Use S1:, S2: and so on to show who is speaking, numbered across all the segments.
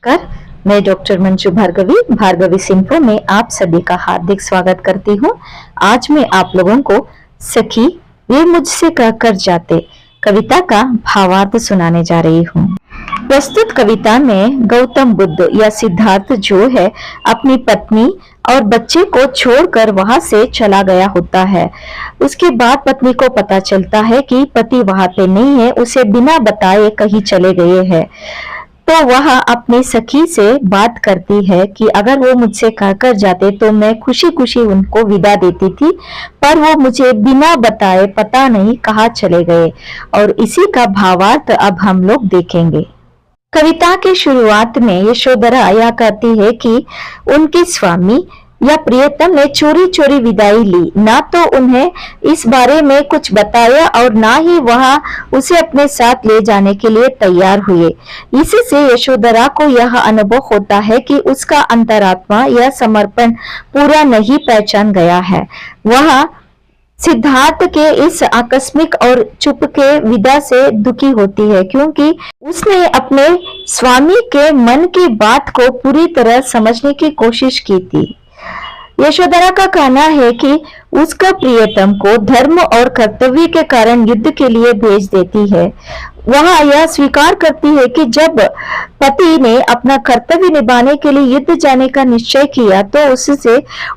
S1: नमस्कार, मैं डॉक्टर मंजू भार्गवी सिंफो में आप सभी का हार्दिक स्वागत करती हूँ। आज मैं आप लोगों को सखी वे मुझसे कहकर जाते कविता का भावार्थ सुनाने जा रही हूँ। प्रस्तुत कविता में गौतम बुद्ध या सिद्धार्थ जो है अपनी पत्नी और बच्चे को छोड़कर वहां से चला गया होता है। उसके बाद पत्नी को पता चलता है कि पति वहां पे नहीं है, उसे बिना बताए कहीं चले गए हैं। तो वह अपनी सखी से बात करती है कि अगर वो मुझसे कहकर जाते तो मैं खुशी खुशी उनको विदा देती थी, पर वो मुझे बिना बताए पता नहीं कहाँ चले गए। और इसी का भावार्थ अब हम लोग देखेंगे। कविता की शुरुआत में यशोधरा यह कहती है कि उनके स्वामी या प्रियतम ने चोरी चोरी विदाई ली, ना तो उन्हें इस बारे में कुछ बताया और ना ही वह उसे अपने साथ ले जाने के लिए तैयार हुए। इसी से यशोधरा को यह अनुभव होता है कि उसका अंतरात्मा यह समर्पण पूरा नहीं पहचान गया है। वह सिद्धार्थ के इस आकस्मिक और चुप के विदा से दुखी होती है, क्योंकि उसने अपने स्वामी के मन की बात को पूरी तरह समझने की कोशिश की थी। यशोधरा का कहना है कि उसका प्रियतम को धर्म और कर्तव्य के कारण युद्ध के लिए भेज देती है। वह यह स्वीकार करती है कि जब पति ने अपना कर्तव्य निभाने के लिए युद्ध जाने का निश्चय किया तो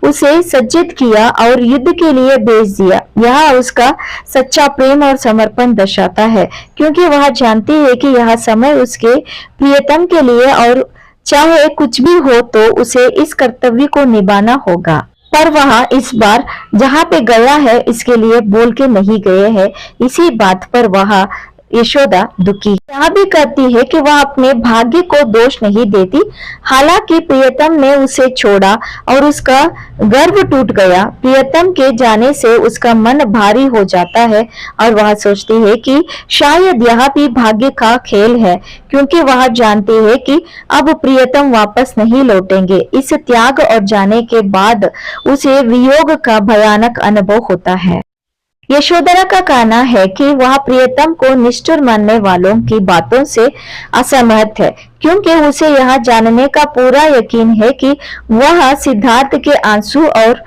S1: उसे सज्जित किया और युद्ध के लिए भेज दिया। यह उसका सच्चा प्रेम और समर्पण दर्शाता है, क्योंकि वह जानती है कि यह समय उसके प्रियतम के लिए और चाहे कुछ भी हो तो उसे इस कर्तव्य को निभाना होगा। पर वह इस बार जहाँ पे गया है इसके लिए बोल के नहीं गए हैं। इसी बात पर वह यशोदा दुखी यह भी कहती है कि वह अपने भाग्य को दोष नहीं देती। हालांकि प्रियतम ने उसे छोड़ा और उसका गर्व टूट गया। प्रियतम के जाने से उसका मन भारी हो जाता है और वह सोचती है कि शायद यह भी भाग्य का खेल है, क्योंकि वह जानती है कि अब प्रियतम वापस नहीं लौटेंगे। इस त्याग और जाने के बाद उसे वियोग का भयानक अनुभव होता है। यशोधरा का कहना है कि वह प्रियतम को निष्ठुर मानने वालों की बातों से असहमत है, क्योंकि उसे यह जानने का पूरा यकीन है कि वह सिद्धार्थ के आंसू और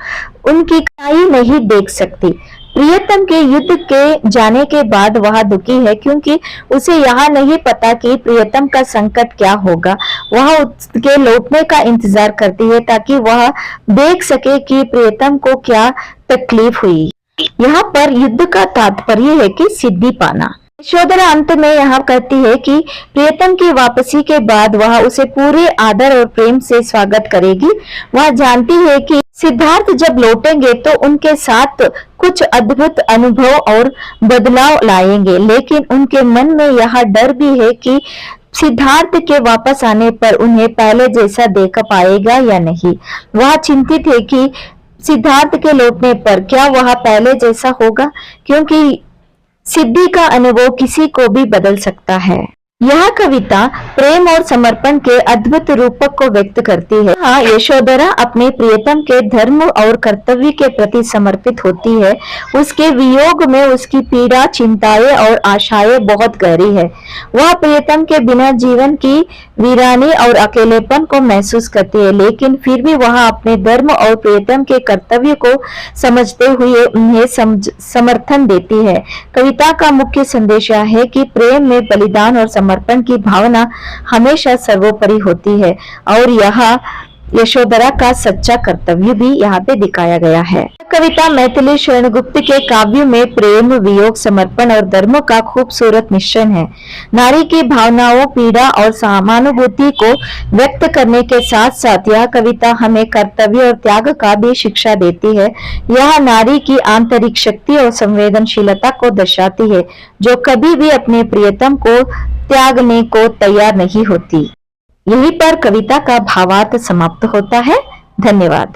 S1: उनकी कटाई नहीं देख सकती। प्रियतम के युद्ध के जाने के बाद वह दुखी है, क्योंकि उसे यह नहीं पता कि प्रियतम का संकट क्या होगा। वह उसके लौटने का इंतजार करती है ताकि वह देख सके कि प्रियतम को क्या तकलीफ हुई। यहाँ पर युद्ध का तात्पर्य है कि सिद्धि पाना। यशोधरा अंत में यहाँ कहती है कि प्रियतम की वापसी के बाद वह उसे पूरे आदर और प्रेम से स्वागत करेगी। वह जानती है कि सिद्धार्थ जब लौटेंगे तो उनके साथ कुछ अद्भुत अनुभव और बदलाव लाएंगे, लेकिन उनके मन में यह डर भी है कि सिद्धार्थ के वापस आने पर उन्हें पहले जैसा देख पाएगा या नहीं। वह चिंतित है कि सिद्धार्थ के लौटने पर क्या वह पहले जैसा होगा, क्योंकि सिद्धि का अनुभव किसी को भी बदल सकता है। यह कविता प्रेम और समर्पण के अद्भुत रूपक को व्यक्त करती है। हाँ, यशोधरा अपने प्रियतम के धर्म और कर्तव्य के प्रति समर्पित होती है। उसके वियोग में उसकी पीड़ा, चिंताएं और आशाएं बहुत गहरी है। वह प्रियतम के बिना जीवन की वीरानी और अकेलेपन को महसूस करती है, लेकिन फिर भी वह अपने धर्म और प्रियतम के कर्तव्य को समझते हुए उन्हें समर्थन देती है। कविता का मुख्य संदेश यह है कि प्रेम में बलिदान और समर्पण की भावना हमेशा सर्वोपरि होती है, और यह यशोधरा का सच्चा कर्तव्य भी यहाँ पे दिखाया गया है। कविता मैथिली शरण गुप्त के काव्य में प्रेम, वियोग, समर्पण और धर्म का खूबसूरत मिश्रण है। नारी की भावनाओं, पीड़ा और समानुभूति को व्यक्त करने के साथ साथ यह कविता हमें कर्तव्य और त्याग का भी शिक्षा देती है। यह नारी की आंतरिक शक्ति और संवेदनशीलता को दर्शाती है, जो कभी भी अपने प्रियतम को त्यागने को तैयार नहीं होती। यहीं पर कविता का भावार्थ समाप्त होता है। धन्यवाद।